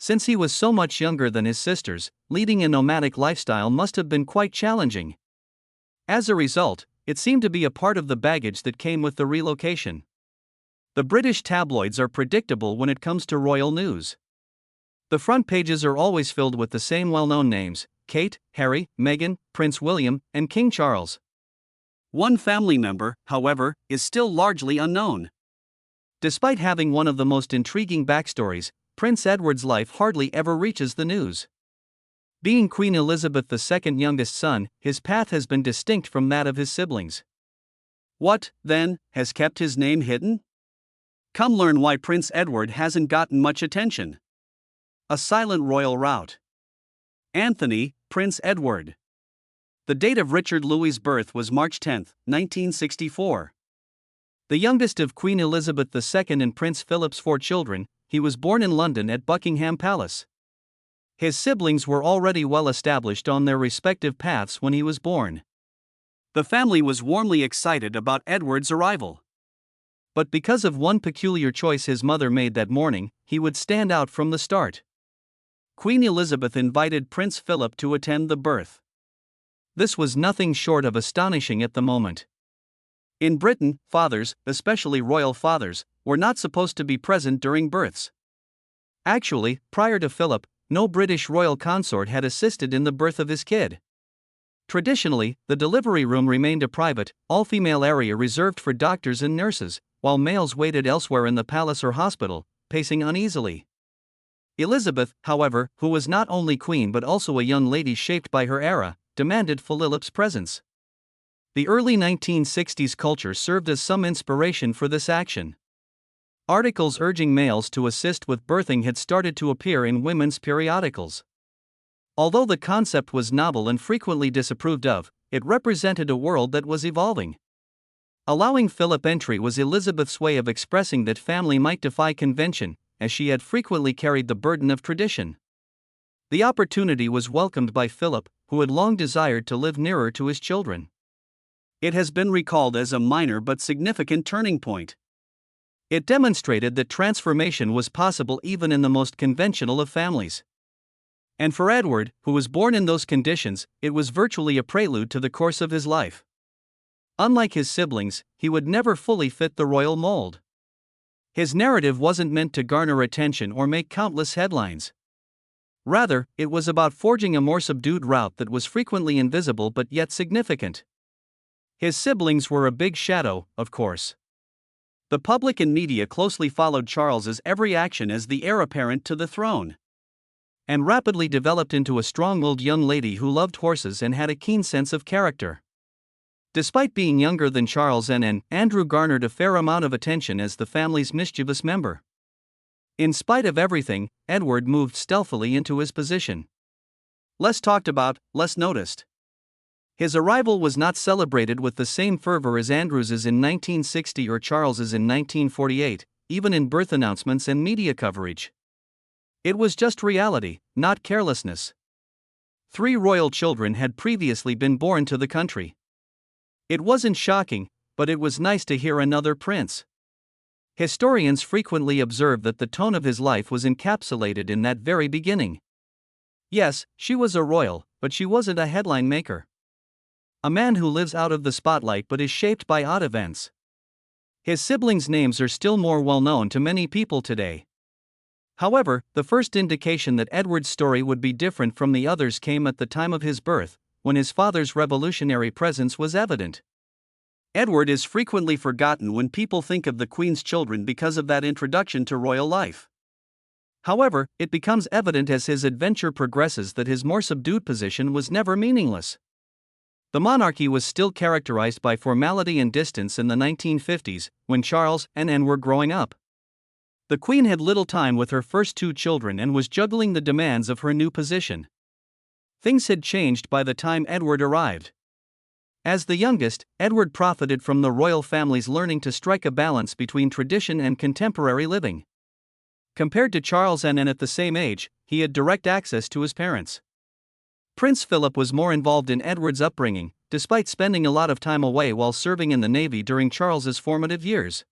Since he was so much younger than his sisters, leading a nomadic lifestyle must have been quite challenging. As a result, it seemed to be a part of the baggage that came with the relocation. The British tabloids are predictable when it comes to royal news. The front pages are always filled with the same well-known names: Kate, Harry, Meghan, Prince William, and King Charles. One family member, however, is still largely unknown. Despite having one of the most intriguing backstories, Prince Edward's life hardly ever reaches the news. Being Queen Elizabeth II's youngest son, his path has been distinct from that of his siblings. What, then, has kept his name hidden? Come learn why Prince Edward hasn't gotten much attention. A silent royal route. Anthony, Prince Edward. The date of Richard Louis's birth was March 10, 1964. The youngest of Queen Elizabeth II and Prince Philip's 4 children, he was born in London at Buckingham Palace. His siblings were already well established on their respective paths when he was born. The family was warmly excited about Edward's arrival. But because of one peculiar choice his mother made that morning, he would stand out from the start. Queen Elizabeth invited Prince Philip to attend the birth. This was nothing short of astonishing at the moment. In Britain, fathers, especially royal fathers, were not supposed to be present during births. Actually, prior to Philip, no British royal consort had assisted in the birth of his kid. Traditionally, the delivery room remained a private, all-female area reserved for doctors and nurses, while males waited elsewhere in the palace or hospital, pacing uneasily. Elizabeth, however, who was not only queen but also a young lady shaped by her era, demanded Philip's presence. The early 1960s culture served as some inspiration for this action. Articles urging males to assist with birthing had started to appear in women's periodicals. Although the concept was novel and frequently disapproved of, it represented a world that was evolving. Allowing Philip entry was Elizabeth's way of expressing that family might defy convention, as she had frequently carried the burden of tradition. The opportunity was welcomed by Philip, who had long desired to live nearer to his children. It has been recalled as a minor but significant turning point. It demonstrated that transformation was possible even in the most conventional of families. And for Edward, who was born in those conditions, it was virtually a prelude to the course of his life. Unlike his siblings, he would never fully fit the royal mold. His narrative wasn't meant to garner attention or make countless headlines. Rather, it was about forging a more subdued route that was frequently invisible but yet significant. His siblings were a big shadow, of course. The public and media closely followed Charles's every action as the heir apparent to the throne, and rapidly developed into a strong-willed young lady who loved horses and had a keen sense of character. Despite being younger than Charles and Andrew garnered a fair amount of attention as the family's mischievous member. In spite of everything, Edward moved stealthily into his position. Less talked about, less noticed. His arrival was not celebrated with the same fervor as Andrew's in 1960 or Charles's in 1948, even in birth announcements and media coverage. It was just reality, not carelessness. 3 royal children had previously been born to the country. It wasn't shocking, but it was nice to hear another prince. Historians frequently observe that the tone of his life was encapsulated in that very beginning. Yes, she was a royal, but she wasn't a headline maker. A man who lives out of the spotlight but is shaped by odd events. His siblings' names are still more well known to many people today. However, the first indication that Edward's story would be different from the others came at the time of his birth, when his father's revolutionary presence was evident. Edward is frequently forgotten when people think of the Queen's children because of that introduction to royal life. However, it becomes evident as his adventure progresses that his more subdued position was never meaningless. The monarchy was still characterized by formality and distance in the 1950s, when Charles and Anne were growing up. The Queen had little time with her first 2 children and was juggling the demands of her new position. Things had changed by the time Edward arrived. As the youngest, Edward profited from the royal family's learning to strike a balance between tradition and contemporary living. Compared to Charles and Anne at the same age, he had direct access to his parents. Prince Philip was more involved in Edward's upbringing, despite spending a lot of time away while serving in the Navy during Charles's formative years.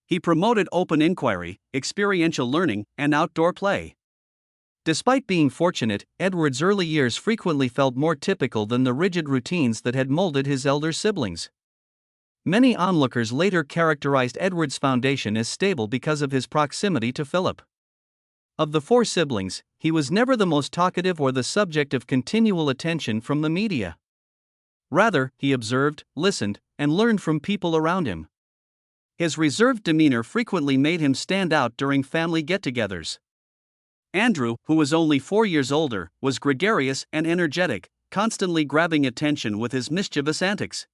He promoted open inquiry, experiential learning, and outdoor play. Despite being fortunate, Edward's early years frequently felt more typical than the rigid routines that had molded his elder siblings. Many onlookers later characterized Edward's foundation as stable because of his proximity to Philip. Of the four siblings, he was never the most talkative or the subject of continual attention from the media. Rather, he observed, listened, and learned from people around him. His reserved demeanor frequently made him stand out during family get-togethers. Andrew, who was only 4 years older, was gregarious and energetic, constantly grabbing attention with his mischievous antics,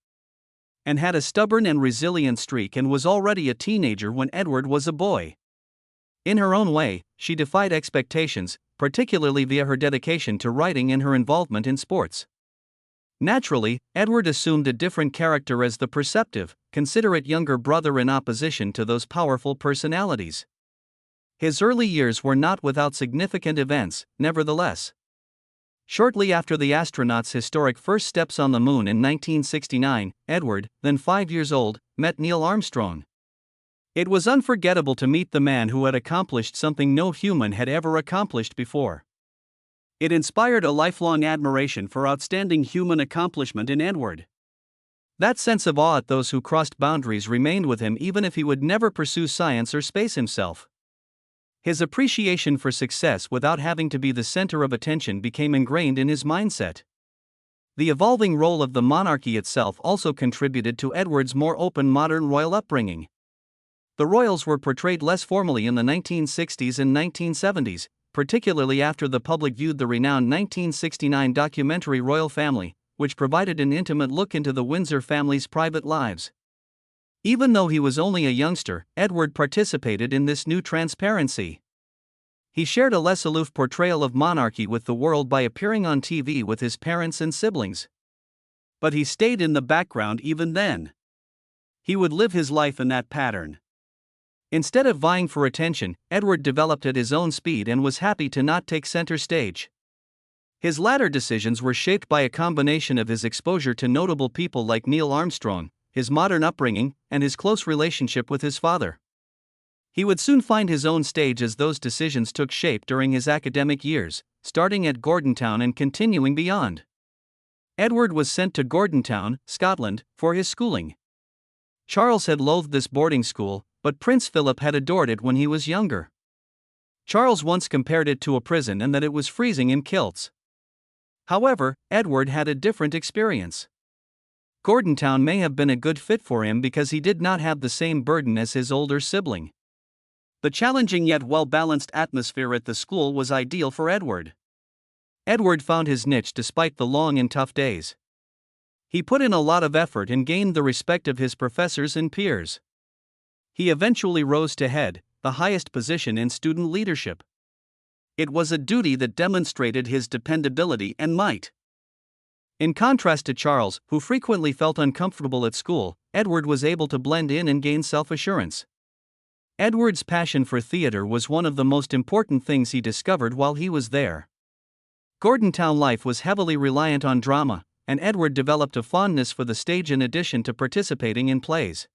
and had a stubborn and resilient streak and was already a teenager when Edward was a boy. In her own way, she defied expectations, particularly via her dedication to writing and her involvement in sports. Naturally, Edward assumed a different character as the perceptive, considerate younger brother in opposition to those powerful personalities. His early years were not without significant events, nevertheless. Shortly after the astronauts' historic first steps on the moon in 1969, Edward, then 5 years old, met Neil Armstrong. It was unforgettable to meet the man who had accomplished something no human had ever accomplished before. It inspired a lifelong admiration for outstanding human accomplishment in Edward. That sense of awe at those who crossed boundaries remained with him even if he would never pursue science or space himself. His appreciation for success without having to be the center of attention became ingrained in his mindset. The evolving role of the monarchy itself also contributed to Edward's more open modern royal upbringing. The royals were portrayed less formally in the 1960s and 1970s, particularly after the public viewed the renowned 1969 documentary Royal Family, which provided an intimate look into the Windsor family's private lives. Even though he was only a youngster, Edward participated in this new transparency. He shared a less aloof portrayal of monarchy with the world by appearing on TV with his parents and siblings. But he stayed in the background even then. He would live his life in that pattern. Instead of vying for attention, Edward developed at his own speed and was happy to not take center stage. His latter decisions were shaped by a combination of his exposure to notable people like Neil Armstrong, his modern upbringing, and his close relationship with his father. He would soon find his own stage as those decisions took shape during his academic years, starting at Gordonstoun and continuing beyond. Edward was sent to Gordonstoun, Scotland, for his schooling. Charles had loathed this boarding school, but Prince Philip had adored it when he was younger. Charles once compared it to a prison and that it was freezing in kilts. However, Edward had a different experience. Gordonstoun may have been a good fit for him because he did not have the same burden as his older sibling. The challenging yet well-balanced atmosphere at the school was ideal for Edward. Edward found his niche despite the long and tough days. He put in a lot of effort and gained the respect of his professors and peers. He eventually rose to head, the highest position in student leadership. It was a duty that demonstrated his dependability and might. In contrast to Charles, who frequently felt uncomfortable at school, Edward was able to blend in and gain self-assurance. Edward's passion for theater was one of the most important things he discovered while he was there. Gordonstoun life was heavily reliant on drama, and Edward developed a fondness for the stage in addition to participating in plays.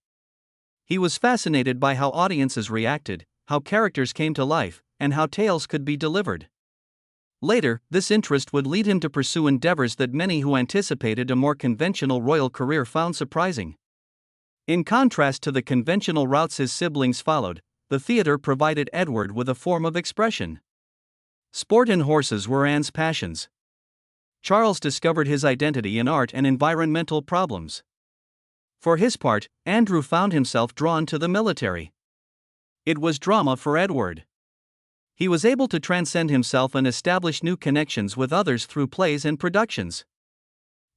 He was fascinated by how audiences reacted, how characters came to life, and how tales could be delivered. Later, this interest would lead him to pursue endeavors that many who anticipated a more conventional royal career found surprising. In contrast to the conventional routes his siblings followed, the theater provided Edward with a form of expression. Sport and horses were Anne's passions. Charles discovered his identity in art and environmental problems. For his part, Andrew found himself drawn to the military. It was drama for Edward. He was able to transcend himself and establish new connections with others through plays and productions.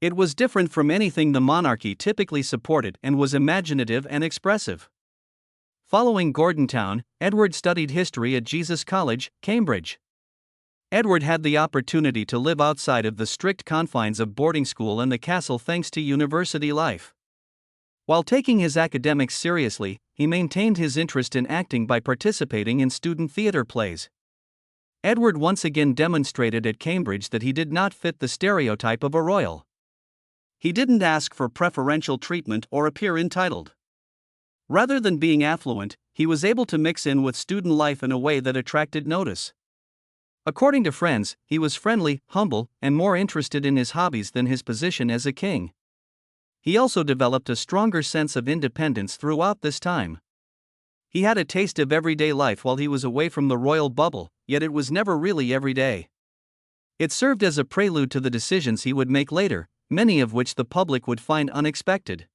It was different from anything the monarchy typically supported and was imaginative and expressive. Following Gordonstoun, Edward studied history at Jesus College, Cambridge. Edward had the opportunity to live outside of the strict confines of boarding school and the castle thanks to university life. While taking his academics seriously, he maintained his interest in acting by participating in student theater plays. Edward once again demonstrated at Cambridge that he did not fit the stereotype of a royal. He didn't ask for preferential treatment or appear entitled. Rather than being affluent, he was able to mix in with student life in a way that attracted notice. According to friends, he was friendly, humble, and more interested in his hobbies than his position as a king. He also developed a stronger sense of independence throughout this time. He had a taste of everyday life while he was away from the royal bubble, yet it was never really every day. It served as a prelude to the decisions he would make later, many of which the public would find unexpected.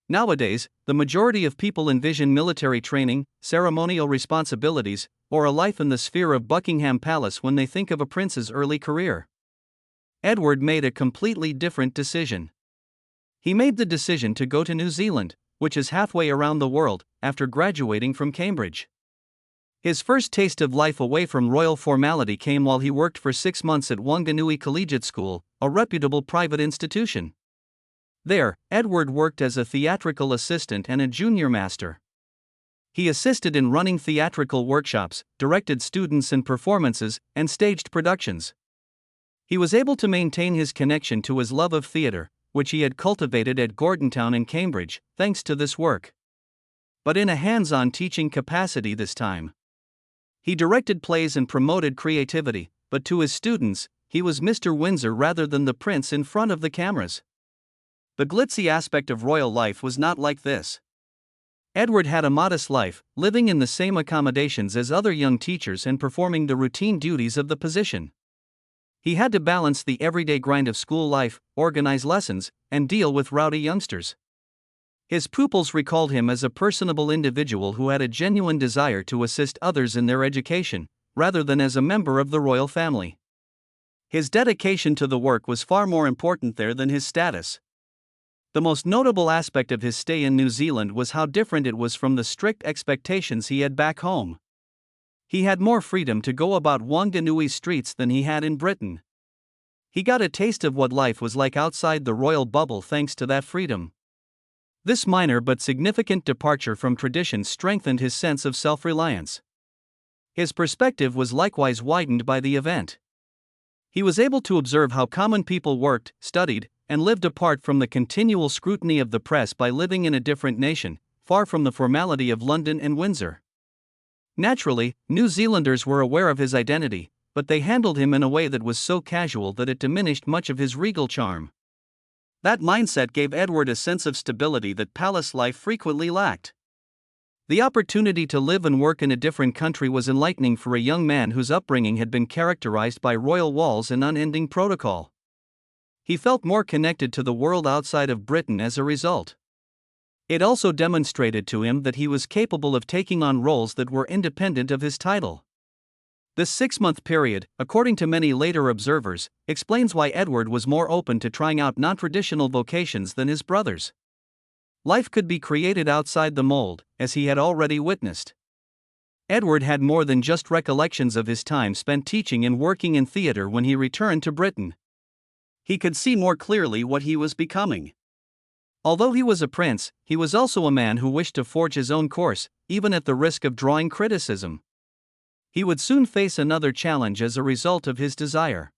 Nowadays, the majority of people envision military training, ceremonial responsibilities, or a life in the sphere of Buckingham Palace when they think of a prince's early career. Edward made a completely different decision. He made the decision to go to New Zealand, which is halfway around the world, after graduating from Cambridge. His first taste of life away from royal formality came while he worked for 6 months at Wanganui Collegiate School, a reputable private institution. There, Edward worked as a theatrical assistant and a junior master. He assisted in running theatrical workshops, directed students in performances, and staged productions. He was able to maintain his connection to his love of theatre, which he had cultivated at Gordonstoun in Cambridge, thanks to this work. But in a hands-on teaching capacity this time. He directed plays and promoted creativity, but to his students, he was Mr. Windsor rather than the prince in front of the cameras. The glitzy aspect of royal life was not like this. Edward had a modest life, living in the same accommodations as other young teachers and performing the routine duties of the position. He had to balance the everyday grind of school life, organize lessons, and deal with rowdy youngsters. His pupils recalled him as a personable individual who had a genuine desire to assist others in their education, rather than as a member of the royal family. His dedication to the work was far more important there than his status. The most notable aspect of his stay in New Zealand was how different it was from the strict expectations he had back home. He had more freedom to go about Wanganui streets than he had in Britain. He got a taste of what life was like outside the royal bubble thanks to that freedom. This minor but significant departure from tradition strengthened his sense of self-reliance. His perspective was likewise widened by the event. He was able to observe how common people worked, studied, and lived apart from the continual scrutiny of the press by living in a different nation, far from the formality of London and Windsor. Naturally, New Zealanders were aware of his identity, but they handled him in a way that was so casual that it diminished much of his regal charm. That mindset gave Edward a sense of stability that palace life frequently lacked. The opportunity to live and work in a different country was enlightening for a young man whose upbringing had been characterized by royal walls and unending protocol. He felt more connected to the world outside of Britain as a result. It also demonstrated to him that he was capable of taking on roles that were independent of his title. This 6-month period, according to many later observers, explains why Edward was more open to trying out non-traditional vocations than his brothers. Life could be created outside the mold, as he had already witnessed. Edward had more than just recollections of his time spent teaching and working in theatre when he returned to Britain. He could see more clearly what he was becoming. Although he was a prince, he was also a man who wished to forge his own course, even at the risk of drawing criticism. He would soon face another challenge as a result of his desire.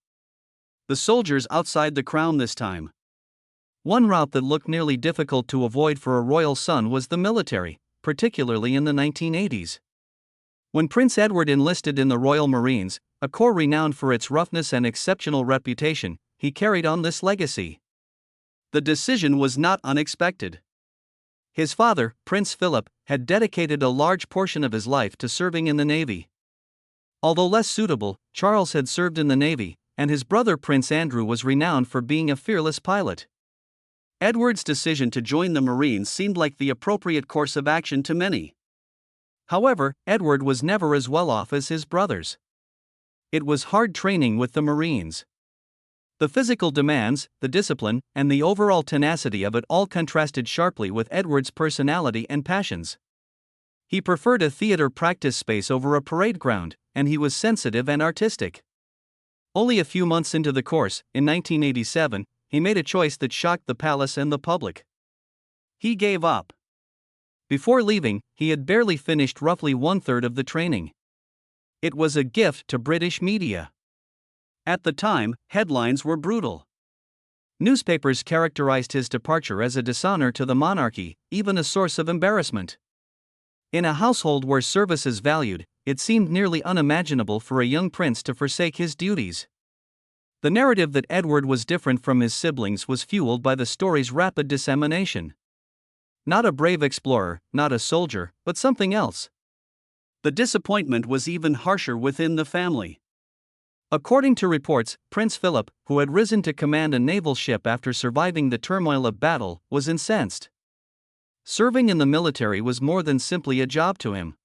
The soldiers outside the crown this time. One route that looked nearly difficult to avoid for a royal son was the military, particularly in the 1980s. When Prince Edward enlisted in the Royal Marines, a corps renowned for its roughness and exceptional reputation, he carried on this legacy. The decision was not unexpected. His father, Prince Philip, had dedicated a large portion of his life to serving in the Navy. Although less suitable, Charles had served in the Navy, and his brother Prince Andrew was renowned for being a fearless pilot. Edward's decision to join the Marines seemed like the appropriate course of action to many. However, Edward was never as well off as his brothers. It was hard training with the Marines. The physical demands, the discipline, and the overall tenacity of it all contrasted sharply with Edward's personality and passions. He preferred a theater practice space over a parade ground, and he was sensitive and artistic. Only a few months into the course, in 1987, he made a choice that shocked the palace and the public. He gave up. Before leaving, he had barely finished roughly 1/3 of the training. It was a gift to British media. At the time, headlines were brutal. Newspapers characterized his departure as a dishonor to the monarchy, even a source of embarrassment. In a household where service is valued, it seemed nearly unimaginable for a young prince to forsake his duties. The narrative that Edward was different from his siblings was fueled by the story's rapid dissemination. Not a brave explorer, not a soldier, but something else. The disappointment was even harsher within the family. According to reports, Prince Philip, who had risen to command a naval ship after surviving the turmoil of battle, was incensed. Serving in the military was more than simply a job to him.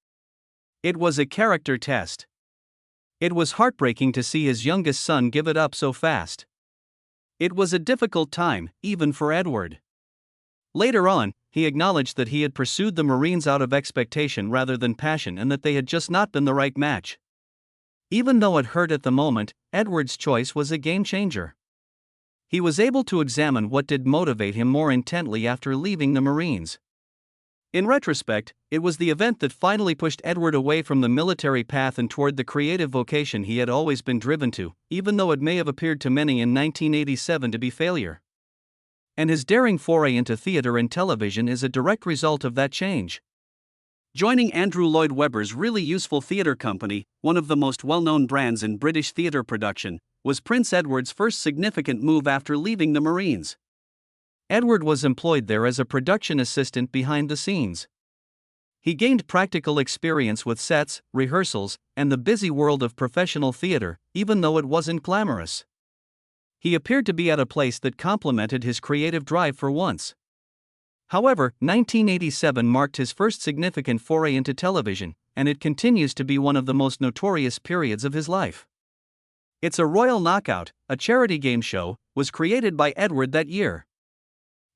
It was a character test. It was heartbreaking to see his youngest son give it up so fast. It was a difficult time, even for Edward. Later on, he acknowledged that he had pursued the Marines out of expectation rather than passion and that they had just not been the right match. Even though it hurt at the moment, Edward's choice was a game changer. He was able to examine what did motivate him more intently after leaving the Marines. In retrospect, it was the event that finally pushed Edward away from the military path and toward the creative vocation he had always been driven to, even though it may have appeared to many in 1987 to be failure. And his daring foray into theater and television is a direct result of that change. Joining Andrew Lloyd Webber's Really Useful Theatre Company, one of the most well-known brands in British theatre production, was Prince Edward's first significant move after leaving the Marines. Edward was employed there as a production assistant behind the scenes. He gained practical experience with sets, rehearsals, and the busy world of professional theater, even though it wasn't glamorous. He appeared to be at a place that complemented his creative drive for once. However, 1987 marked his first significant foray into television, and it continues to be one of the most notorious periods of his life. It's a Royal Knockout, a charity game show, was created by Edward that year.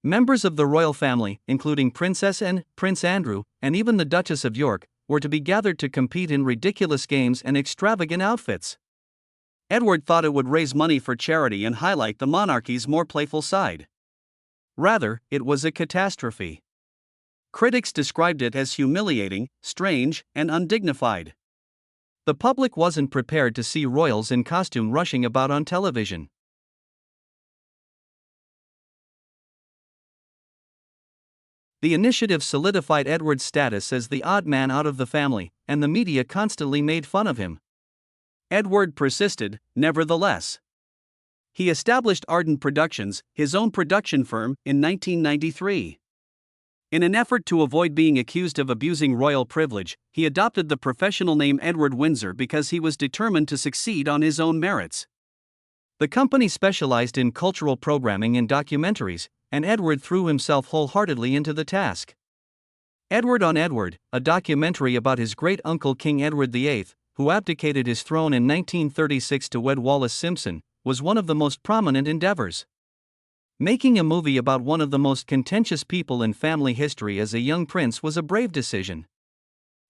Members of the royal family, including Princess Anne, Prince Andrew, and even the Duchess of York, were to be gathered to compete in ridiculous games and extravagant outfits. Edward thought it would raise money for charity and highlight the monarchy's more playful side. Rather, it was a catastrophe. Critics described it as humiliating, strange, and undignified. The public wasn't prepared to see royals in costume rushing about on television. The initiative solidified Edward's status as the odd man out of the family, and the media constantly made fun of him. Edward persisted, nevertheless. He established Ardent Productions, his own production firm, in 1993. In an effort to avoid being accused of abusing royal privilege, he adopted the professional name Edward Windsor because he was determined to succeed on his own merits. The company specialized in cultural programming and documentaries, and Edward threw himself wholeheartedly into the task. Edward on Edward, a documentary about his great-uncle King Edward VIII, who abdicated his throne in 1936 to wed Wallis Simpson, was one of the most prominent endeavors. Making a movie about one of the most contentious people in family history as a young prince was a brave decision.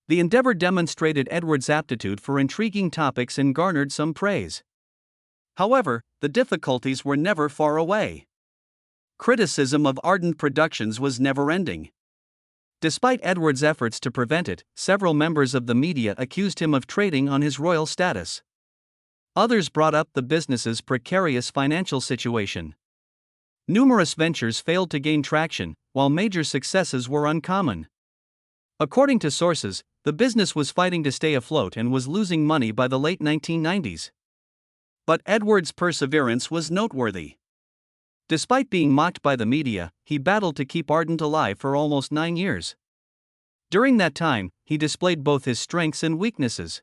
The endeavor demonstrated Edward's aptitude for intriguing topics and garnered some praise. However, the difficulties were never far away. Criticism of Ardent Productions was never-ending. Despite Edward's efforts to prevent it, several members of the media accused him of trading on his royal status. Others brought up the business's precarious financial situation. Numerous ventures failed to gain traction, while major successes were uncommon. According to sources, the business was fighting to stay afloat and was losing money by the late 1990s. But Edward's perseverance was noteworthy. Despite being mocked by the media, he battled to keep Ardent alive for almost 9 years. During that time, he displayed both his strengths and weaknesses.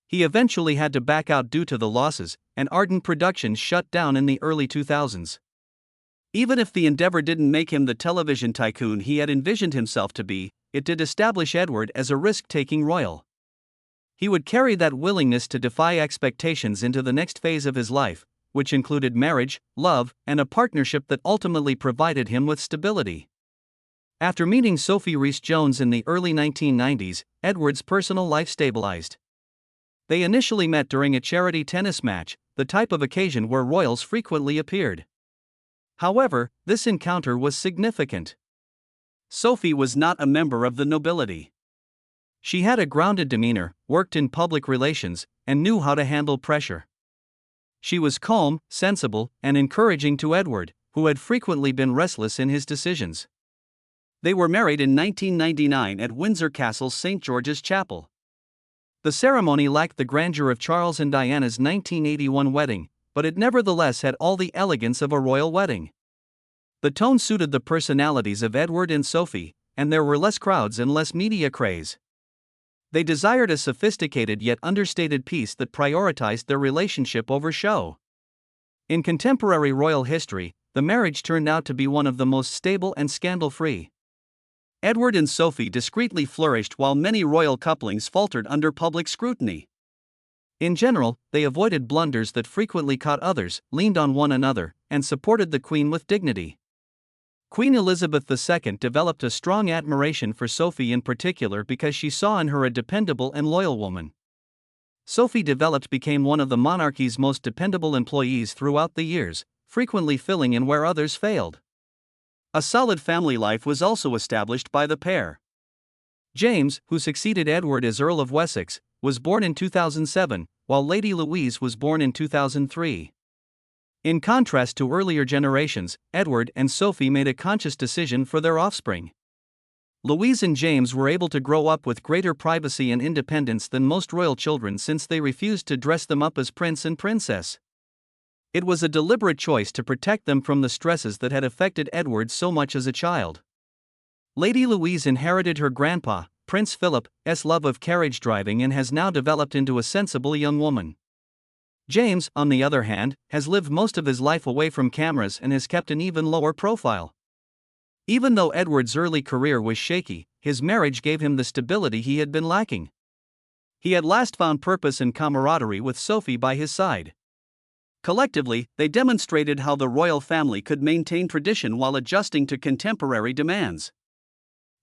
He eventually had to back out due to the losses, and Ardent Productions shut down in the early 2000s. Even if the endeavor didn't make him the television tycoon he had envisioned himself to be, it did establish Edward as a risk-taking royal. He would carry that willingness to defy expectations into the next phase of his life, which included marriage, love, and a partnership that ultimately provided him with stability. After meeting Sophie Rhys-Jones in the early 1990s, Edward's personal life stabilized. They initially met during a charity tennis match, the type of occasion where royals frequently appeared. However, this encounter was significant. Sophie was not a member of the nobility. She had a grounded demeanor, worked in public relations, and knew how to handle pressure. She was calm, sensible, and encouraging to Edward, who had frequently been restless in his decisions. They were married in 1999 at Windsor Castle's St. George's Chapel. The ceremony lacked the grandeur of Charles and Diana's 1981 wedding, but it nevertheless had all the elegance of a royal wedding. The tone suited the personalities of Edward and Sophie, and there were less crowds and less media craze. They desired a sophisticated yet understated piece that prioritized their relationship over show. In contemporary royal history, the marriage turned out to be one of the most stable and scandal-free. Edward and Sophie discreetly flourished while many royal couplings faltered under public scrutiny. In general, they avoided blunders that frequently caught others, leaned on one another, and supported the Queen with dignity. Queen Elizabeth II developed a strong admiration for Sophie in particular because she saw in her a dependable and loyal woman. Sophie became one of the monarchy's most dependable employees throughout the years, frequently filling in where others failed. A solid family life was also established by the pair. James, who succeeded Edward as Earl of Wessex, was born in 2007, while Lady Louise was born in 2003. In contrast to earlier generations, Edward and Sophie made a conscious decision for their offspring. Louise and James were able to grow up with greater privacy and independence than most royal children since they refused to dress them up as prince and princess. It was a deliberate choice to protect them from the stresses that had affected Edward so much as a child. Lady Louise inherited her grandpa, Prince Philip's love of carriage driving and has now developed into a sensible young woman. James, on the other hand, has lived most of his life away from cameras and has kept an even lower profile. Even though Edward's early career was shaky, his marriage gave him the stability he had been lacking. He at last found purpose and camaraderie with Sophie by his side. Collectively, they demonstrated how the royal family could maintain tradition while adjusting to contemporary demands.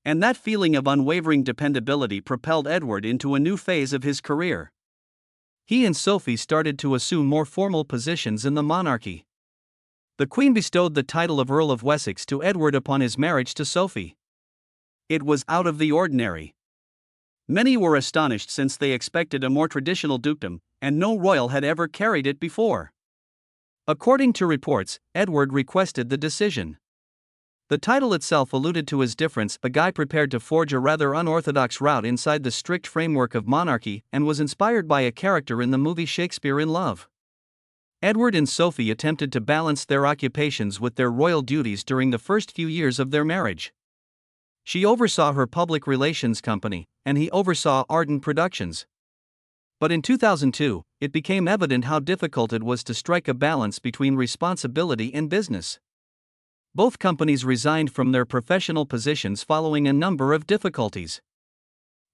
And that feeling of unwavering dependability propelled Edward into a new phase of his career. He and Sophie started to assume more formal positions in the monarchy. The Queen bestowed the title of Earl of Wessex to Edward upon his marriage to Sophie. It was out of the ordinary. Many were astonished since they expected a more traditional dukedom, and no royal had ever carried it before. According to reports, Edward requested the decision. The title itself alluded to his difference, a guy prepared to forge a rather unorthodox route inside the strict framework of monarchy, and was inspired by a character in the movie Shakespeare in Love. Edward and Sophie attempted to balance their occupations with their royal duties during the first few years of their marriage. She oversaw her public relations company, and he oversaw Ardent Productions. But in 2002, it became evident how difficult it was to strike a balance between responsibility and business. Both companies resigned from their professional positions following a number of difficulties.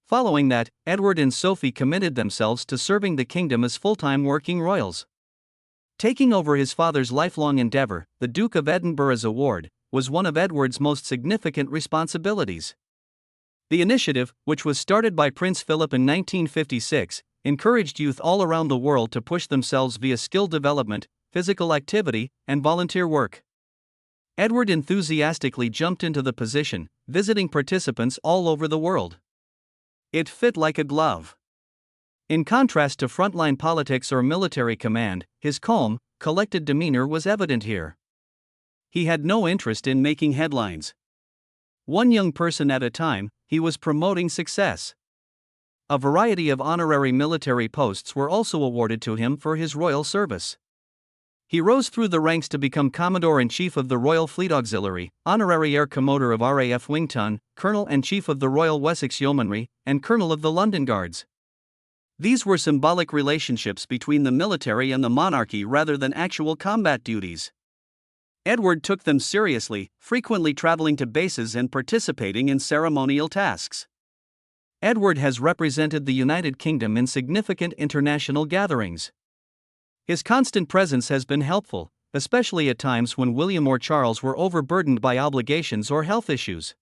Following that, Edward and Sophie committed themselves to serving the kingdom as full-time working royals. Taking over his father's lifelong endeavor, the Duke of Edinburgh's award, was one of Edward's most significant responsibilities. The initiative, which was started by Prince Philip in 1956, encouraged youth all around the world to push themselves via skill development, physical activity, and volunteer work. Edward enthusiastically jumped into the position, visiting participants all over the world. It fit like a glove. In contrast to frontline politics or military command, his calm, collected demeanor was evident here. He had no interest in making headlines. One young person at a time, he was promoting success. A variety of honorary military posts were also awarded to him for his royal service. He rose through the ranks to become Commodore-in-Chief of the Royal Fleet Auxiliary, Honorary Air Commodore of RAF Wington, Colonel and Chief of the Royal Wessex Yeomanry, and Colonel of the London Guards. These were symbolic relationships between the military and the monarchy rather than actual combat duties. Edward took them seriously, frequently traveling to bases and participating in ceremonial tasks. Edward has represented the United Kingdom in significant international gatherings. His constant presence has been helpful, especially at times when William or Charles were overburdened by obligations or health issues.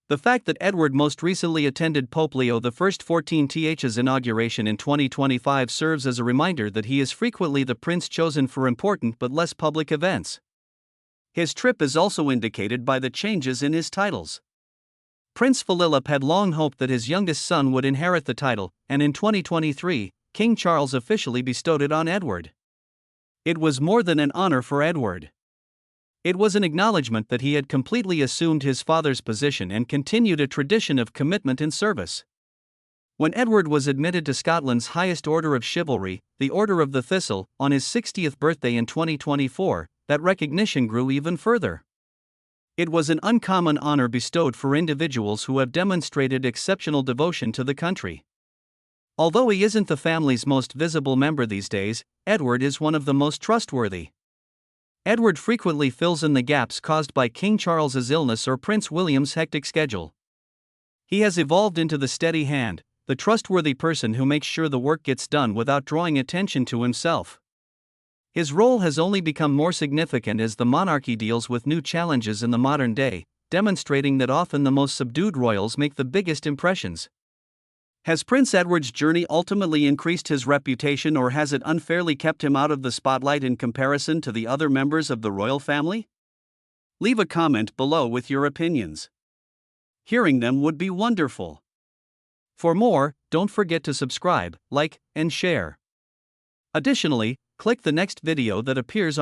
The fact that Edward most recently attended Pope Leo XIV's inauguration in 2025 serves as a reminder that he is frequently the prince chosen for important but less public events. His trip is also indicated by the changes in his titles. Prince Philip had long hoped that his youngest son would inherit the title, and in 2023, King Charles officially bestowed it on Edward. It was more than an honor for Edward. It was an acknowledgement that he had completely assumed his father's position and continued a tradition of commitment and service. When Edward was admitted to Scotland's highest order of chivalry, the Order of the Thistle, on his 60th birthday in 2024, that recognition grew even further. It was an uncommon honor bestowed for individuals who have demonstrated exceptional devotion to the country. Although he isn't the family's most visible member these days, Edward is one of the most trustworthy. Edward frequently fills in the gaps caused by King Charles's illness or Prince William's hectic schedule. He has evolved into the steady hand, the trustworthy person who makes sure the work gets done without drawing attention to himself. His role has only become more significant as the monarchy deals with new challenges in the modern day, demonstrating that often the most subdued royals make the biggest impressions. Has Prince Edward's journey ultimately increased his reputation, or has it unfairly kept him out of the spotlight in comparison to the other members of the royal family? Leave a comment below with your opinions. Hearing them would be wonderful. For more, don't forget to subscribe, like, and share. Additionally, click the next video that appears on